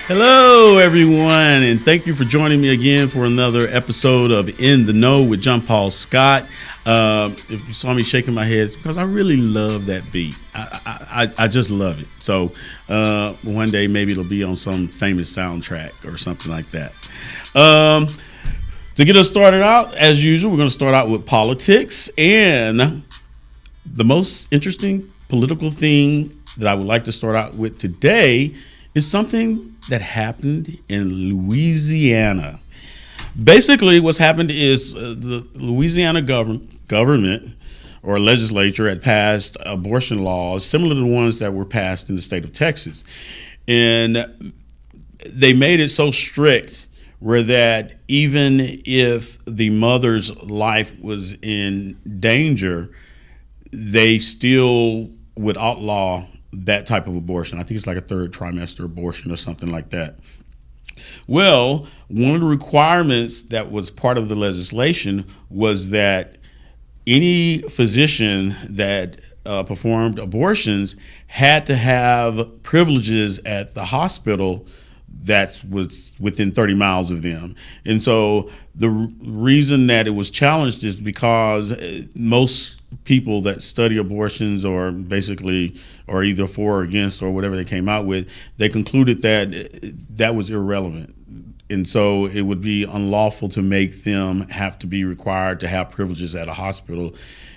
Hello, everyone, and thank you for joining me again for another episode of In the Know with John Paul Scott. If you saw me shaking my head, it's because I really love that beat. I just love it. So one day maybe it'll be on some famous soundtrack or something like that. To get us started out, as usual, we're going to start out with politics. And the most interesting political thing that I would like to start out with today is something that happened in Louisiana. Basically, what's happened is the Louisiana government or legislature had passed abortion laws similar to the ones that were passed in the state of Texas. And they made it so strict where that even if the mother's life was in danger, they still would outlaw that type of abortion. I think it's like a third trimester abortion or something like that. Well, one of the requirements that was part of the legislation was that any physician that performed abortions had to have privileges at the hospital that was within 30 miles of them. And so the reason that it was challenged is because most people that study abortions or basically are either for or against or whatever they came out with, they concluded that that was irrelevant. And so it would be unlawful to make them have to be required to have privileges at a hospital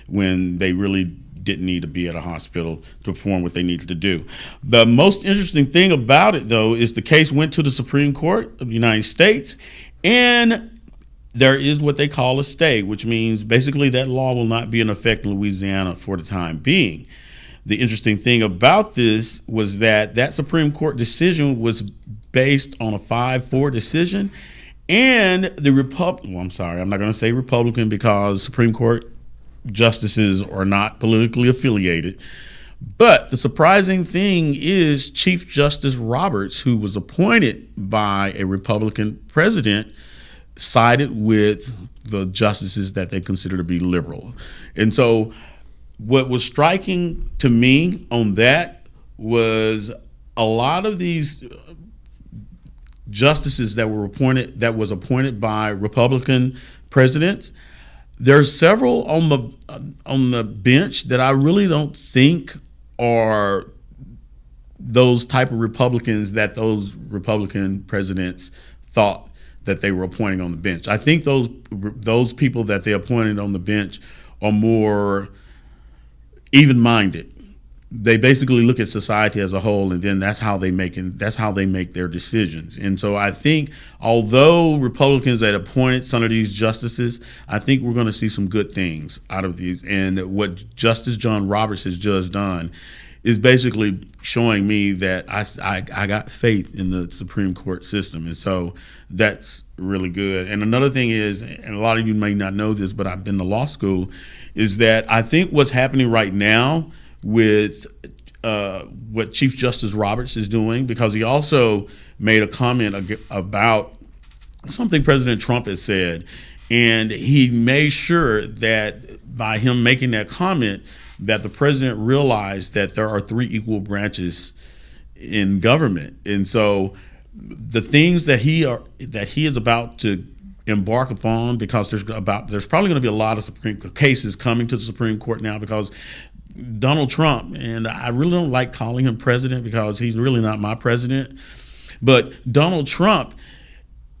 when they really didn't need to be at a hospital to perform what they needed to do. The most interesting thing about it, though, is the case went to the Supreme Court of the United States, and there is what they call a stay, which means basically that law will not be in effect in Louisiana for the time being. The interesting thing about this was that Supreme Court decision was based on a 5-4 decision, and the I'm not going to say Republican because Supreme Court justices are not politically affiliated. But the surprising thing is Chief Justice Roberts, who was appointed by a Republican president, sided with the justices that they consider to be liberal. And so what was striking to me on that was a lot of these justices that was appointed by Republican presidents. There's several on the bench that I really don't think are those type of Republicans that those Republican presidents thought that they were appointing on the bench. I think those people that they appointed on the bench are more even-minded. They basically look at society as a whole, and then that's how they make their decisions. And so I think, although Republicans had appointed some of these justices, I think we're going to see some good things out of these. And what Justice John Roberts has just done is basically showing me that I got faith in the Supreme Court system. And so that's really good. And another thing is, and a lot of you may not know this, but I've been to law school, is that I think what's happening right now with what Chief Justice Roberts is doing, because he also made a comment about something President Trump has said, and he made sure that by him making that comment that the president realized that there are 3 equal branches in government. And so the things that he is about to embark upon, because there's probably going to be a lot of Supreme cases coming to the Supreme Court now, because Donald Trump, and I really don't like calling him president because he's really not my president, but Donald Trump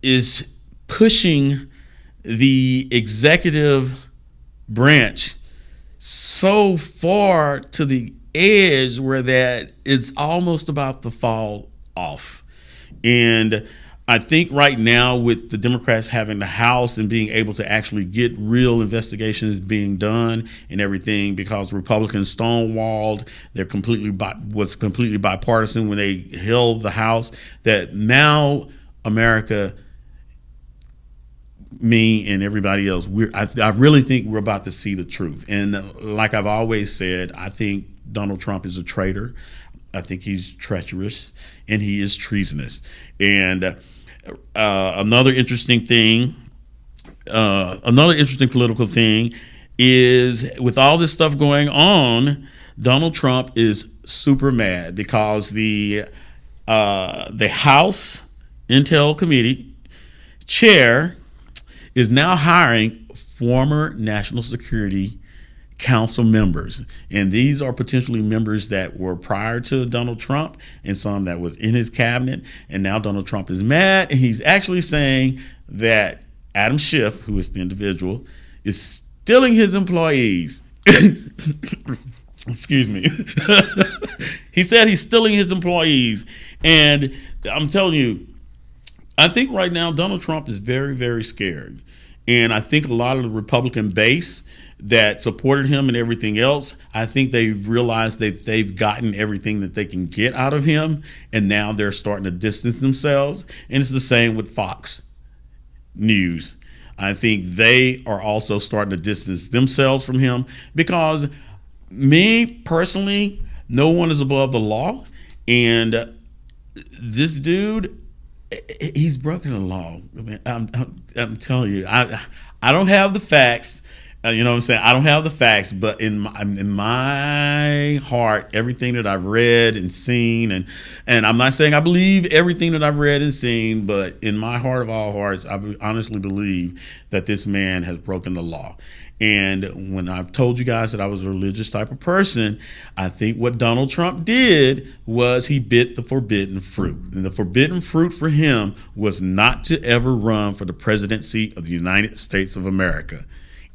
is pushing the executive branch so far to the edge where that it's almost about to fall off. And I think right now, with the Democrats having the House and being able to actually get real investigations being done and everything, because Republicans stonewalled, was completely bipartisan when they held the House, that now America, me and everybody else, I really think we're about to see the truth. And like I've always said, I think Donald Trump is a traitor. I think he's treacherous and he is treasonous. And another interesting political thing is, with all this stuff going on, Donald Trump is super mad because the the House Intel Committee chair is now hiring former National Security Council members. And these are potentially members that were prior to Donald Trump and some that was in his cabinet. And now Donald Trump is mad. And he's actually saying that Adam Schiff, who is the individual, is stealing his employees. Excuse me. He said he's stealing his employees. And I'm telling you, I think right now Donald Trump is very, very scared. And I think a lot of the Republican base that supported him and everything else, I think they've realized that they've gotten everything that they can get out of him. And now they're starting to distance themselves. And it's the same with Fox News. I think they are also starting to distance themselves from him because me personally, no one is above the law. And this dude, he's broken the law. I mean, I'm telling you, I don't have the facts. You know what I'm saying? I don't have the facts, but in my heart, everything that I've read and seen, and I'm not saying I believe everything that I've read and seen, but in my heart of all hearts, I honestly believe that this man has broken the law. And when I've told you guys that I was a religious type of person, I think what Donald Trump did was he bit the forbidden fruit. And the forbidden fruit for him was not to ever run for the presidency of the United States of America.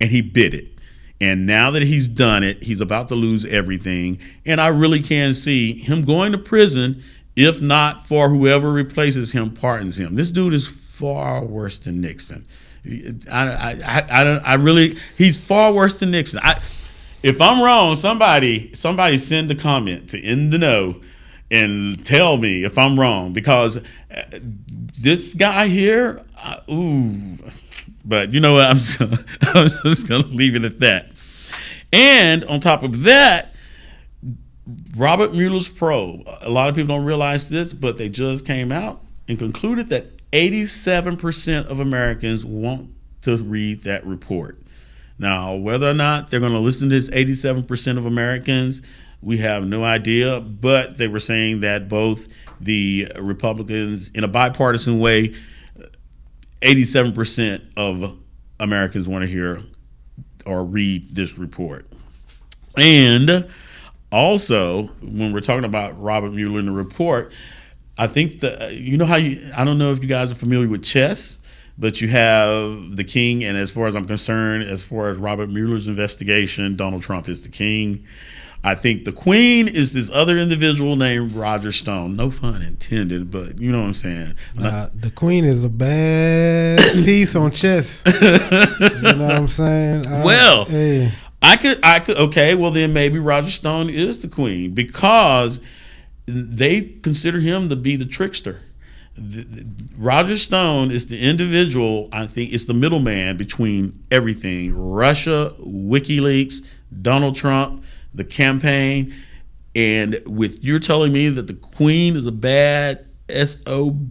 And he bit it. And now that he's done it, he's about to lose everything. And I really can see him going to prison, if not for whoever replaces him pardons him. This dude is far worse than Nixon. He's far worse than Nixon. If I'm wrong, somebody send a comment to In the Know and tell me if I'm wrong, because this guy here, but you know what? I'm just going to leave it at that. And on top of that, Robert Mueller's probe. A lot of people don't realize this, but they just came out and concluded that 87% of Americans want to read that report. Now, whether or not they're going to listen to this 87% of Americans, we have no idea. But they were saying that both the Republicans, in a bipartisan way, 87% of Americans want to hear or read this report. And also, when we're talking about Robert Mueller in the report, I think I don't know if you guys are familiar with chess, but you have the king, and as far as I'm concerned, as far as Robert Mueller's investigation, Donald Trump is the king. I think the queen is this other individual named Roger Stone. No pun intended, but you know what I'm saying. The queen is a bad piece on chess. You know what I'm saying? I could. Okay, well then maybe Roger Stone is the queen because they consider him to be the trickster. Roger Stone is the individual, I think, it's the middleman between everything. Russia, WikiLeaks, Donald Trump, the campaign, and with you're telling me that the queen is a bad SOB,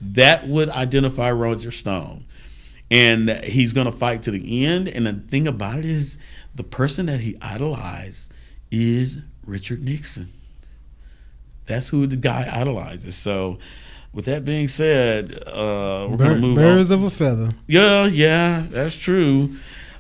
that would identify Roger Stone. And he's going to fight to the end. And the thing about it is the person that he idolized is Richard Nixon. That's who the guy idolizes. So with that being said, we're going to move on. Birds of a feather. Yeah, that's true.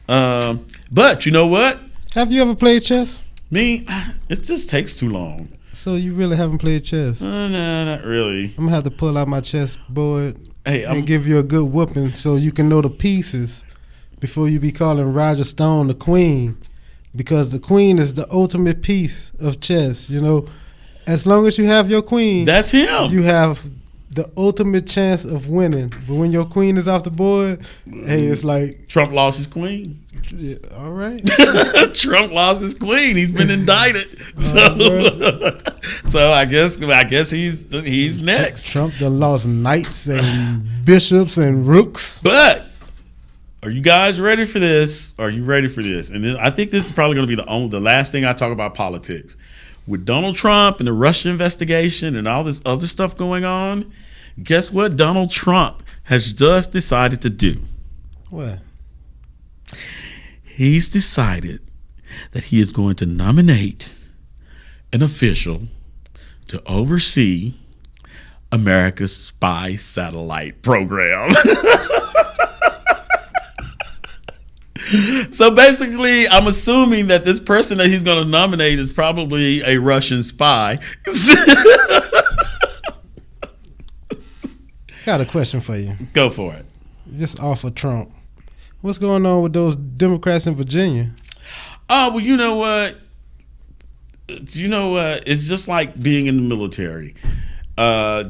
But you know what? Have you ever played chess? Me, it just takes too long. So you really haven't played chess? No, not really. I'm going to have to pull out my chessboard and give you a good whooping so you can know the pieces before you be calling Roger Stone the queen. Because the queen is the ultimate piece of chess, you know. As long as you have your queen, that's him. You have the ultimate chance of winning. But when your queen is off the board, hey, it's like Trump lost his queen. Yeah, all right. Trump lost his queen. He's been indicted. So I guess he's next. Trump done lost knights and bishops and rooks. But are you guys ready for this? Are you ready for this? And then I think this is probably going to be the last thing I talk about politics. With Donald Trump and the Russia investigation and all this other stuff going on, guess what Donald Trump has just decided to do? What? He's decided that he is going to nominate an official to oversee America's spy satellite program. So basically, I'm assuming that this person that he's going to nominate is probably a Russian spy. Got a question for you. Go for it. Just off of Trump. What's going on with those Democrats in Virginia? Oh, well, you know what? It's just like being in the military.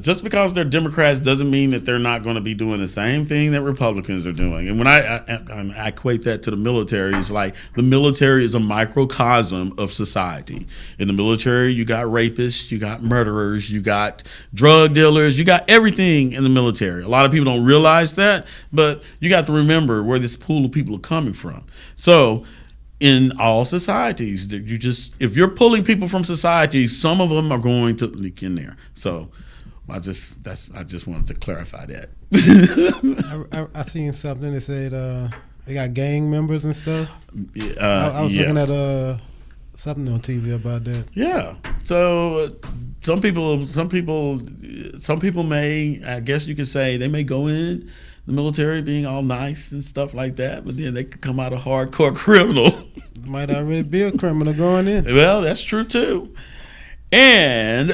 Just because they're Democrats doesn't mean that they're not going to be doing the same thing that Republicans are doing. And when I equate that to the military, it's like the military is a microcosm of society. In the military, you got rapists, you got murderers, you got drug dealers, you got everything in the military. A lot of people don't realize that, but you got to remember where this pool of people are coming from. So in all societies, if you're pulling people from society, some of them are going to leak in there. So I just wanted to clarify that. I seen something that said they got gang members and stuff. I was looking at something on TV about that. Yeah. So some people may, I guess you could say, they may go in the military being all nice and stuff like that, but then they could come out a hardcore criminal. Might already be a criminal going in. Well, that's true too. And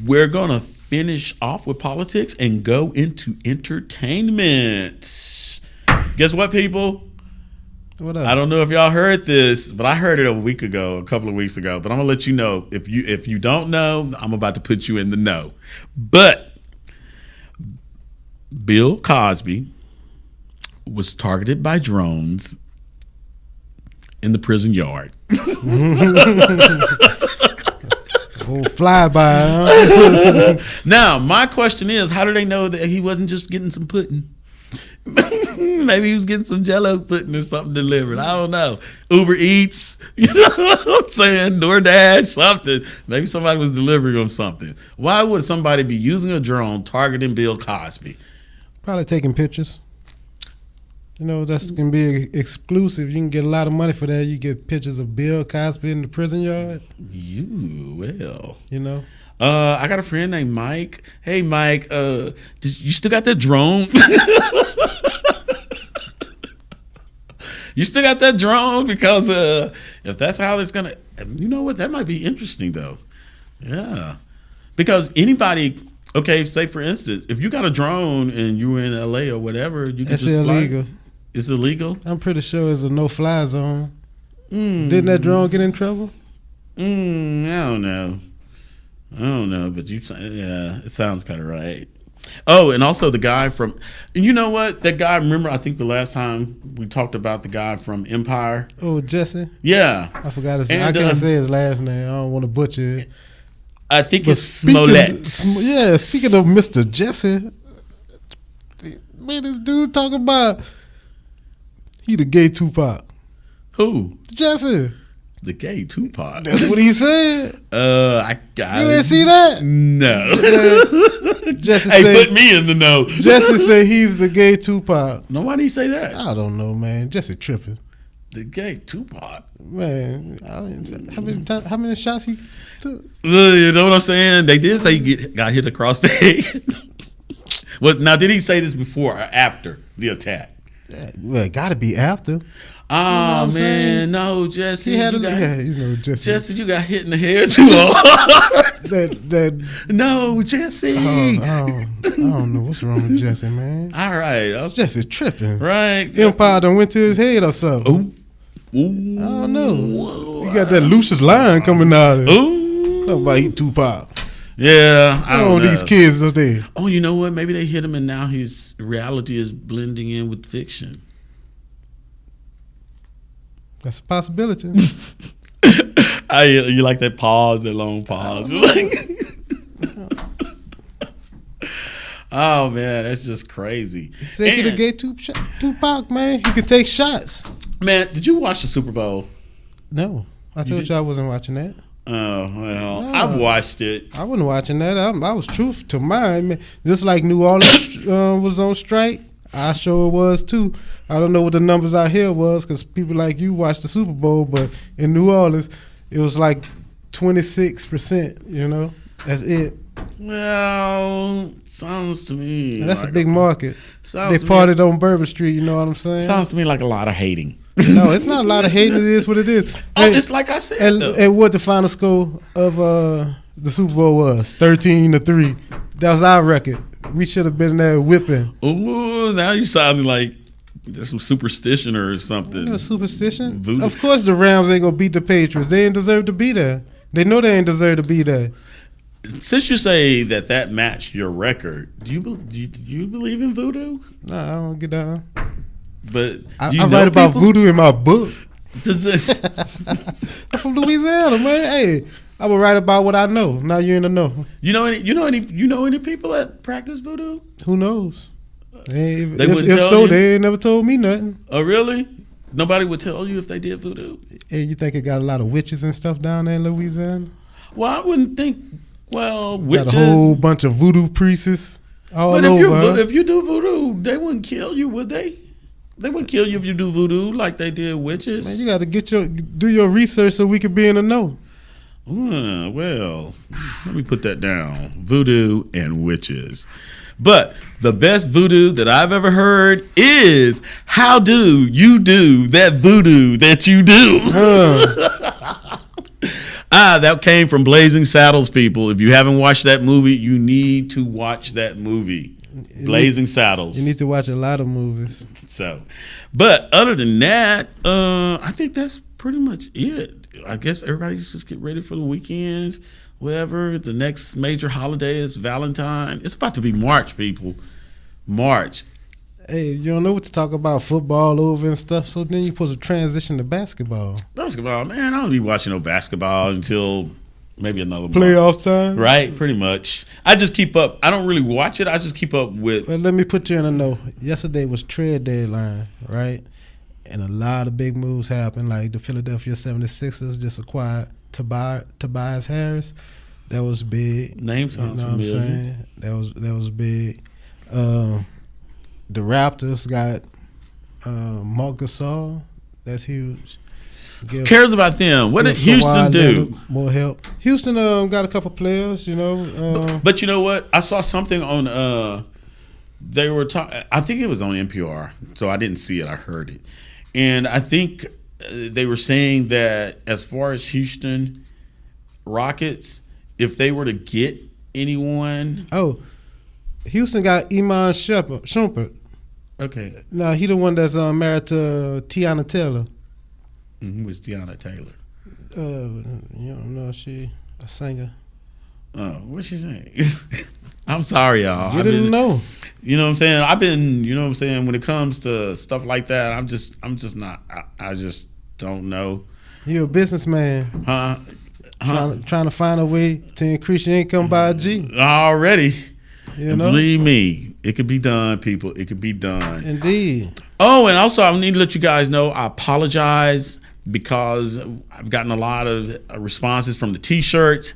we're going to finish off with politics and go into entertainment. Guess what, people? What up? I don't know if y'all heard this, but I heard it a couple of weeks ago. But I'm gonna let you know. If you don't know, I'm about to put you in the know. But Bill Cosby was targeted by drones in the prison yard. Oh, flyby. Huh? Now, my question is, how do they know that he wasn't just getting some pudding? Maybe he was getting some Jell-O pudding or something delivered. I don't know. Uber Eats, you know what I'm saying? DoorDash, something. Maybe somebody was delivering him something. Why would somebody be using a drone targeting Bill Cosby? Probably taking pictures. You know, that's going to be exclusive. You can get a lot of money for that. You get pictures of Bill Cosby in the prison yard. You will. You know? I got a friend named Mike. Hey, Mike, you still got that drone? You still got that drone? Because if that's how it's going to, you know what? That might be interesting, though. Yeah. Because anybody, okay, say for instance, if you got a drone and you were in LA or whatever, you can that's just illegal. Fly. It's illegal? I'm pretty sure it's a no-fly zone. Didn't that drone get in trouble? I don't know. But it sounds kind of right. Oh, and also the guy from, and you know what? That guy, remember, I think the last time we talked about the guy from Empire. Oh, Jesse? Yeah. I forgot his name. I can't say his last name. I don't want to butcher it. I think it's Smollett. Speaking of Mr. Jesse, man, this dude talking about he the gay Tupac. Who? Jesse. The gay Tupac. That's what he said. I got You didn't see that? No. Jesse hey, said, put me in the know. Jesse said he's the gay Tupac. No, why did he say that? I don't know, man. Jesse tripping. The gay Tupac. Man, how many shots he took? You know what I'm saying? They did say he got hit across the head. Well, now, did he say this before or after the attack? Well, it got to be after. Oh, man, saying? No, Jesse. Jesse, you got hit in the head too hard. No, Jesse. I don't know what's wrong with Jesse, man. All right. Okay. Jesse tripping. Right. Empire done went to his head or something. Ooh. I don't know. He got that Lucius line coming out of it. Ooh. Talking about he Tupac. Yeah, I don't know. These kids up there. Oh, you know what? Maybe they hit him and now his reality is blending in with fiction. That's a possibility. You like that pause, that long pause. Oh, man, that's just crazy. He said he the gay Tupac, man. He could take shots. Man, did you watch the Super Bowl? No. I told you I wasn't watching that. Oh, well, no. I watched it. I wasn't watching that. I was true to mine. Man. Just like New Orleans was on strike, I sure was too. I don't know what the numbers out here was because people like you watched the Super Bowl, but in New Orleans, it was like 26%, you know? That's it. Well, sounds to me. And that's like a big market. They partied on Bourbon Street. You know what I'm saying? Sounds to me like a lot of hating. No, it's not a lot of hating. It is what it is. It's like I said. And what the final score of the Super Bowl was 13-3. That was our record. We should have been there whipping. Ooh, now you sounding like there's some superstition or something. No superstition. Voodoo. Of course, the Rams ain't gonna beat the Patriots. They ain't deserve to be there. They know they ain't deserve to be there. Since you say that matched your record, do you believe in voodoo? Nah, I don't get down. But I write about voodoo in my book. Does this? I'm from Louisiana, man. Hey, I will write about what I know. Now you're in the know. You know any people that practice voodoo? Who knows? If so, they ain't never told me nothing. Oh, really? Nobody would tell you if they did voodoo? Hey, you think it got a lot of witches and stuff down there in Louisiana? Well, I wouldn't think. Well, witches. Got a whole bunch of voodoo priests all over. But if you do voodoo, they wouldn't kill you, would they? They wouldn't kill you if you do voodoo like they did witches. Man, you got to do your research so we can be in the know. Well, let me put that down. Voodoo and witches. But the best voodoo that I've ever heard is, how do you do that voodoo that you do? That came from Blazing Saddles, people. If you haven't watched that movie, you need to watch that movie. Blazing Saddles. You need to watch a lot of movies. So, but other than that, I think that's pretty much it. I guess everybody just get ready for the weekend. Whatever. The next major holiday is Valentine. It's about to be March, people. March. Hey, you don't know what to talk about, football over and stuff, so then you're supposed to transition to basketball. Basketball, man, I don't be watching no basketball until maybe another playoffs time. Right, pretty much. I just keep up. I don't really watch it. I just keep up with. Well, let me put you in a know. Yesterday was trade deadline, right? And a lot of big moves happened. Like the Philadelphia 76ers just acquired Tobias Harris. That was big. Name sounds familiar. What I'm saying? That was big. The Raptors got Marc Gasol. That's huge. Who cares about them? What did Houston do? More help. Houston got a couple players, you know. But you know what? I saw something on. They were talking. I think it was on NPR, so I didn't see it. I heard it, and I think they were saying that as far as Houston Rockets, if they were to get anyone, Houston got Iman Shumpert. Okay. Now he the one that's married to Tiana Taylor. Who was Tiana Taylor? You don't know, she a singer. Oh, what's she saying? I'm sorry, y'all. You didn't know. You know what I'm saying? I've been, you know what I'm saying, when it comes to stuff like that, I'm just not, I just don't know. You're a businessman. Trying to find a way to increase your income by a G. Already. You know? Believe me, it could be done, people. It could be done. Indeed. Oh, and also I need to let you guys know I apologize because I've gotten a lot of responses from the T-shirts.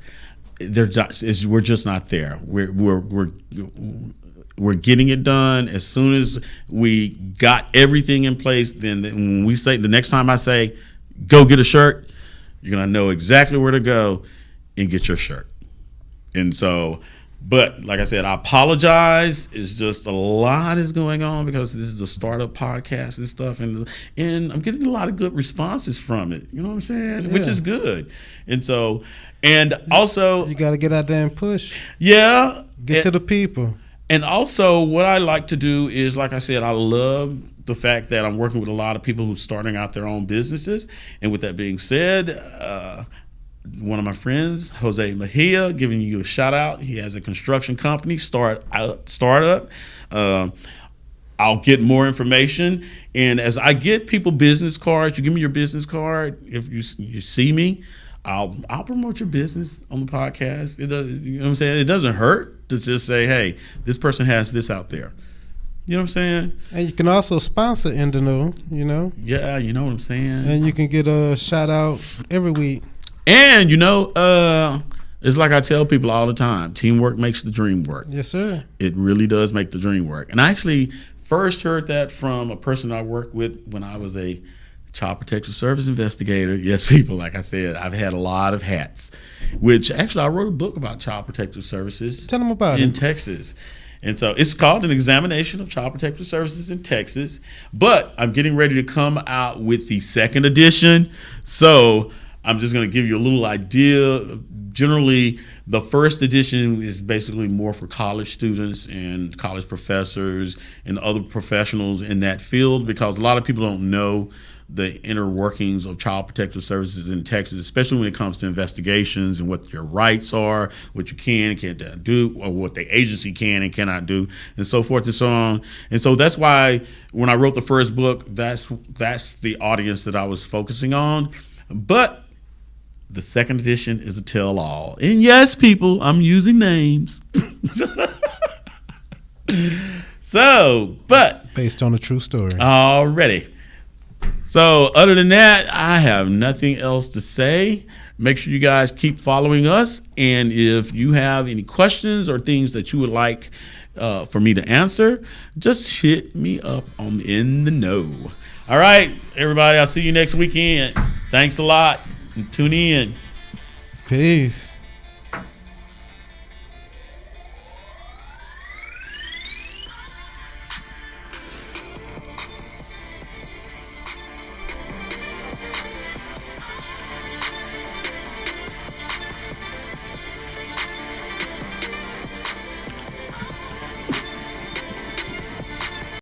We're just not there. We're getting it done as soon as we got everything in place. Then when we say the next time I say go get a shirt, you're gonna know exactly where to go and get your shirt. And so. But like I said, I apologize. It's just a lot is going on because this is a startup podcast and stuff, and I'm getting a lot of good responses from it. You know what I'm saying? Yeah. Which is good. And so, and also, you got to get out there and push. Yeah, get to the people. And also, what I like to do is, like I said, I love the fact that I'm working with a lot of people who are starting out their own businesses. And with that being said, one of my friends, Jose Mejia, giving you a shout out. He has a construction company, startup. I'll get more information. And as I get people business cards, you give me your business card. If you see me, I'll promote your business on the podcast. You know what I'm saying? It doesn't hurt to just say, hey, this person has this out there. You know what I'm saying? And you can also sponsor Indano, you know? Yeah, you know what I'm saying? And you can get a shout out every week. And, you know, it's like I tell people all the time, teamwork makes the dream work. Yes, sir. It really does make the dream work. And I actually first heard that from a person I worked with when I was a Child Protective Service investigator. Yes, people, like I said, I've had a lot of hats, which actually I wrote a book about Child Protective Services. Tell them about in it. Texas. And so it's called An Examination of Child Protective Services in Texas. But I'm getting ready to come out with the second edition. So I'm just going to give you a little idea. Generally, the first edition is basically more for college students and college professors and other professionals in that field, because a lot of people don't know the inner workings of Child Protective Services in Texas, especially when it comes to investigations and what your rights are, what you can and can't do, or what the agency can and cannot do, and so forth and so on. And so that's why when I wrote the first book, that's the audience that I was focusing on. But the second edition is a tell-all. And yes, people, I'm using names. So, but based on a true story. Already. So other than that, I have nothing else to say. Make sure you guys keep following us. And if you have any questions or things that you would like for me to answer, just hit me up on In the Know. All right, everybody, I'll see you next weekend. Thanks a lot. And tune in. Peace.